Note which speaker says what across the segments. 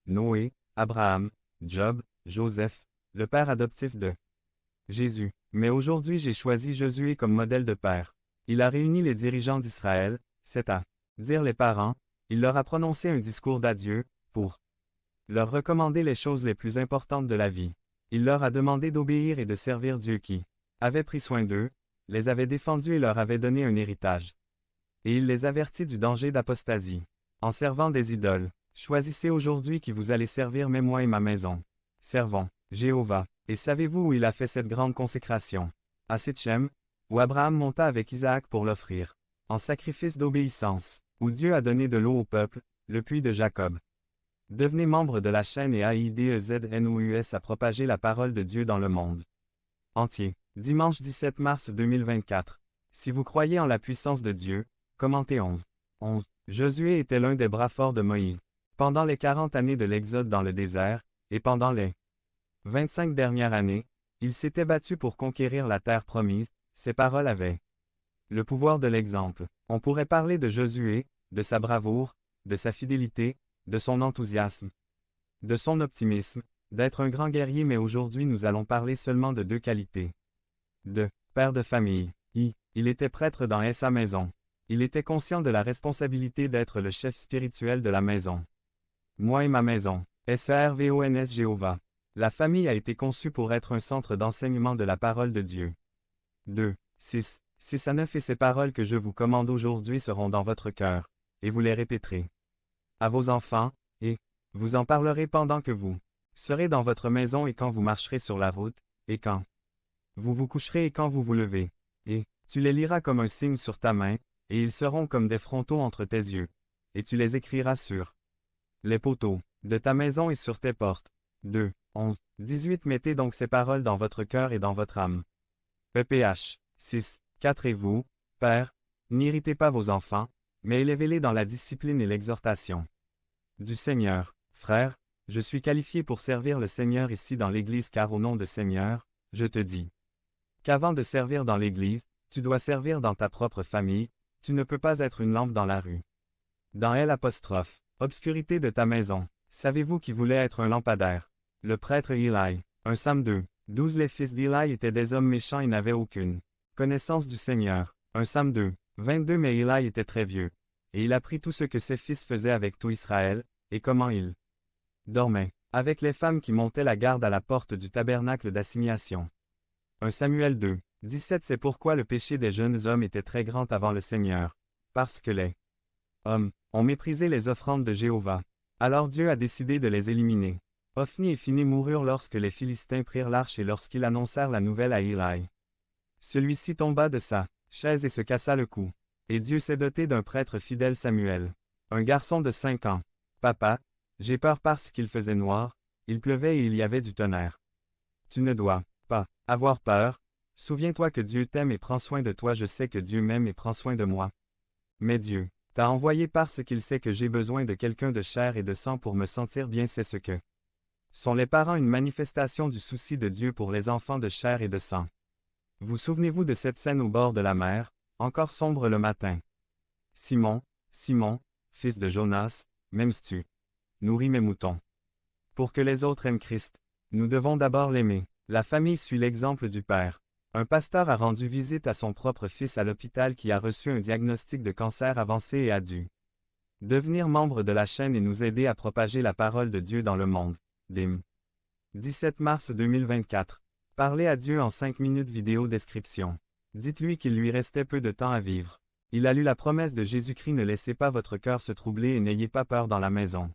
Speaker 1: Noé, Abraham, Job, Joseph, le père adoptif de Jésus. Mais aujourd'hui j'ai choisi Josué comme modèle de père. Il a réuni les dirigeants d'Israël, c'est-à-dire les parents, il leur a prononcé un discours d'adieu, pour leur recommander les choses les plus importantes de la vie. Il leur a demandé d'obéir et de servir Dieu qui avait pris soin d'eux, les avait défendus et leur avait donné un héritage. Et il les avertit du danger d'apostasie. En servant des idoles, choisissez aujourd'hui qui vous allez servir, mais moi et ma maison. Servons Jéhovah. Et savez-vous où il a fait cette grande consécration? À Sitchem, où Abraham monta avec Isaac pour l'offrir, en sacrifice d'obéissance, où Dieu a donné de l'eau au peuple, le puits de Jacob. Devenez membre de la chaîne et AIDEZNOUS à propager la parole de Dieu dans le monde entier. Dimanche 17 mars 2024. Si vous croyez en la puissance de Dieu, commentez 11. Josué était l'un des bras forts de Moïse. Pendant les 40 années de l'Exode dans le désert, et pendant les 25 dernières années, il s'était battu pour conquérir la terre promise. Ses paroles avaient le pouvoir de l'exemple. On pourrait parler de Josué, de sa bravoure, de sa fidélité, de son enthousiasme, de son optimisme, d'être un grand guerrier, mais aujourd'hui nous allons parler seulement de deux qualités. De père de famille. Il était prêtre dans sa maison. Il était conscient de la responsabilité d'être le chef spirituel de la maison. Moi et ma maison. SERVONS Jéhovah. La famille a été conçue pour être un centre d'enseignement de la parole de Dieu. 2. 6 à 9 Et ces paroles que je vous commande aujourd'hui seront dans votre cœur, et vous les répéterez à vos enfants, et vous en parlerez pendant que vous serez dans votre maison et quand vous marcherez sur la route, et quand vous vous coucherez et quand vous vous levez. Et tu les liras comme un signe sur ta main, et ils seront comme des frontaux entre tes yeux. Et tu les écriras sur les poteaux de ta maison et sur tes portes. 2. 18 Mettez donc ces paroles dans votre cœur et dans votre âme. EPH 6. 4 Et vous, pères, n'irritez pas vos enfants, mais élevez-les dans la discipline et l'exhortation du Seigneur. Frère, je suis qualifié pour servir le Seigneur ici dans l'Église, car au nom de Seigneur, je te dis qu'avant de servir dans l'Église, tu dois servir dans ta propre famille. Tu ne peux pas être une lampe dans la rue. Dans obscurité de ta maison. Savez-vous qui voulait être un lampadaire? Le prêtre Eli. 1 Sam 2. 12 Les fils d'Eli étaient des hommes méchants et n'avaient aucune connaissance du Seigneur. 1 Sam 2. 22 Mais Eli était très vieux. Et il apprit tout ce que ses fils faisaient avec tout Israël, et comment ils dormaient avec les femmes qui montaient la garde à la porte du tabernacle d'assignation. 1 Samuel 2. 17 C'est pourquoi le péché des jeunes hommes était très grand avant le Seigneur, parce que les hommes ont méprisé les offrandes de Jéhovah. Alors Dieu a décidé de les éliminer. Ophni et Phiné moururent lorsque les Philistins prirent l'arche et lorsqu'ils annoncèrent la nouvelle à Eli. Celui-ci tomba de sa chaise et se cassa le cou. Et Dieu s'est doté d'un prêtre fidèle, Samuel. Un garçon de 5 ans. Papa, j'ai peur parce qu'il faisait noir, il pleuvait et il y avait du tonnerre. Tu ne dois pas avoir peur. Souviens-toi que Dieu t'aime et prend soin de toi. Je sais que Dieu m'aime et prend soin de moi. Mais Dieu t'a envoyé parce qu'il sait que j'ai besoin de quelqu'un de chair et de sang pour me sentir bien. C'est ce que sont les parents, une manifestation du souci de Dieu pour les enfants de chair et de sang. Vous souvenez-vous de cette scène au bord de la mer, encore sombre le matin? Simon, fils de Jonas, m'aimes-tu? Nourris mes moutons. Pour que les autres aiment Christ, nous devons d'abord l'aimer. La famille suit l'exemple du père. Un pasteur a rendu visite à son propre fils à l'hôpital qui a reçu un diagnostic de cancer avancé et a dû devenir membre de la chaîne et nous aider à propager la parole de Dieu dans le monde. Dim. 17 mars 2024. Parlez à Dieu en 5 minutes. Vidéo description. Dites-lui qu'il lui restait peu de temps à vivre. Il a lu la promesse de Jésus-Christ. Ne laissez pas votre cœur se troubler et n'ayez pas peur dans la maison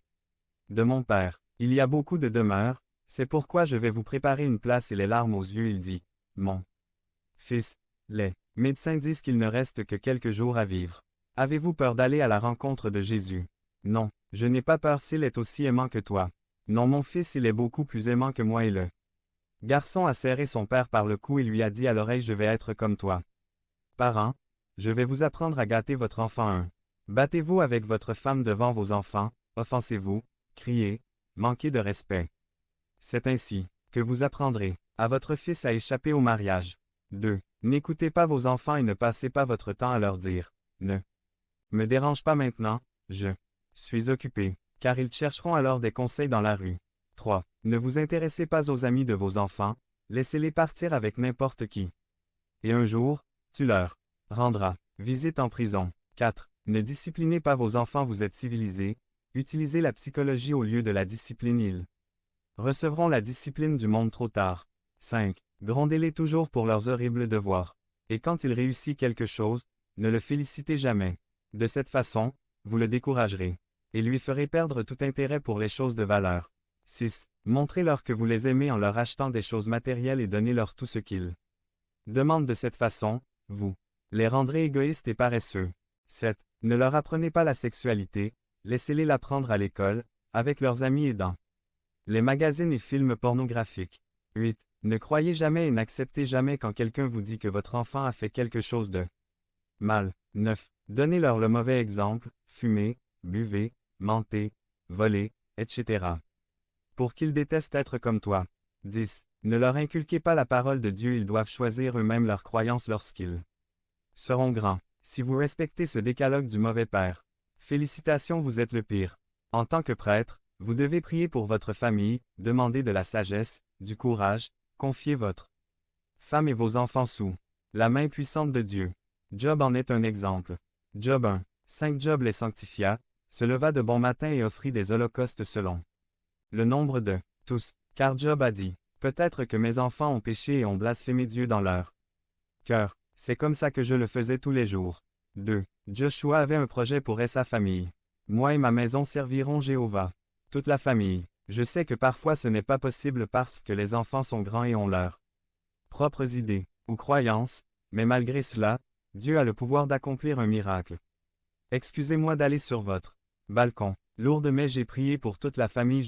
Speaker 1: de mon Père. Il y a beaucoup de demeures, c'est pourquoi je vais vous préparer une place. Et les larmes aux yeux, il dit, mon fils, les médecins disent qu'il ne reste que quelques jours à vivre. Avez-vous peur d'aller à la rencontre de Jésus? Non, je n'ai pas peur s'il est aussi aimant que toi. Non, mon fils, il est beaucoup plus aimant que moi. Et le garçon a serré son père par le cou et lui a dit à l'oreille, je vais être comme toi. Parents, je vais vous apprendre à gâter votre enfant. 1. Battez-vous avec votre femme devant vos enfants, offensez-vous, criez, manquez de respect. C'est ainsi que vous apprendrez à votre fils à échapper au mariage. 2. N'écoutez pas vos enfants et ne passez pas votre temps à leur dire, ne me dérange pas maintenant, je suis occupé. car ils chercheront alors des conseils dans la rue. 3. Ne vous intéressez pas aux amis de vos enfants, laissez-les partir avec n'importe qui. Et un jour, tu leur rendras visite en prison. 4. Ne disciplinez pas vos enfants, vous êtes civilisés, utilisez la psychologie au lieu de la discipline, ils recevront la discipline du monde trop tard. 5. Grondez-les toujours pour leurs horribles devoirs. Et quand il réussit quelque chose, ne le félicitez jamais. De cette façon, vous le découragerez, et lui ferez perdre tout intérêt pour les choses de valeur. 6. Montrez-leur que vous les aimez en leur achetant des choses matérielles et donnez-leur tout ce qu'ils demandent. De cette façon, vous les rendrez égoïstes et paresseux. 7. Ne leur apprenez pas la sexualité, laissez-les l'apprendre à l'école, avec leurs amis et dans les magazines et films pornographiques. 8. Ne croyez jamais et n'acceptez jamais quand quelqu'un vous dit que votre enfant a fait quelque chose de mal. 9. Donnez-leur le mauvais exemple, fumez, buvez, mentez, volez, etc. pour qu'ils détestent être comme toi. 10. Ne leur inculquez pas la parole de Dieu, ils doivent choisir eux-mêmes leurs croyances lorsqu'ils seront grands. Si vous respectez ce décalogue du mauvais père, félicitations, vous êtes le pire. En tant que prêtre, vous devez prier pour votre famille, demander de la sagesse, du courage, confier votre femme et vos enfants sous la main puissante de Dieu. Job en est un exemple. Job 1. 5. Job les sanctifia, se leva de bon matin et offrit des holocaustes selon le nombre de tous. Car Job a dit, peut-être que mes enfants ont péché et ont blasphémé Dieu dans leur cœur. C'est comme ça que je le faisais tous les jours. 2. Joshua avait un projet pour sa famille. Moi et ma maison servirons Jéhovah. Toute la famille. Je sais que parfois ce n'est pas possible parce que les enfants sont grands et ont leurs propres idées ou croyances, mais malgré cela, Dieu a le pouvoir d'accomplir un miracle. Excusez-moi d'aller sur votre balcon. Lourdes, mais j'ai prié pour toute la famille.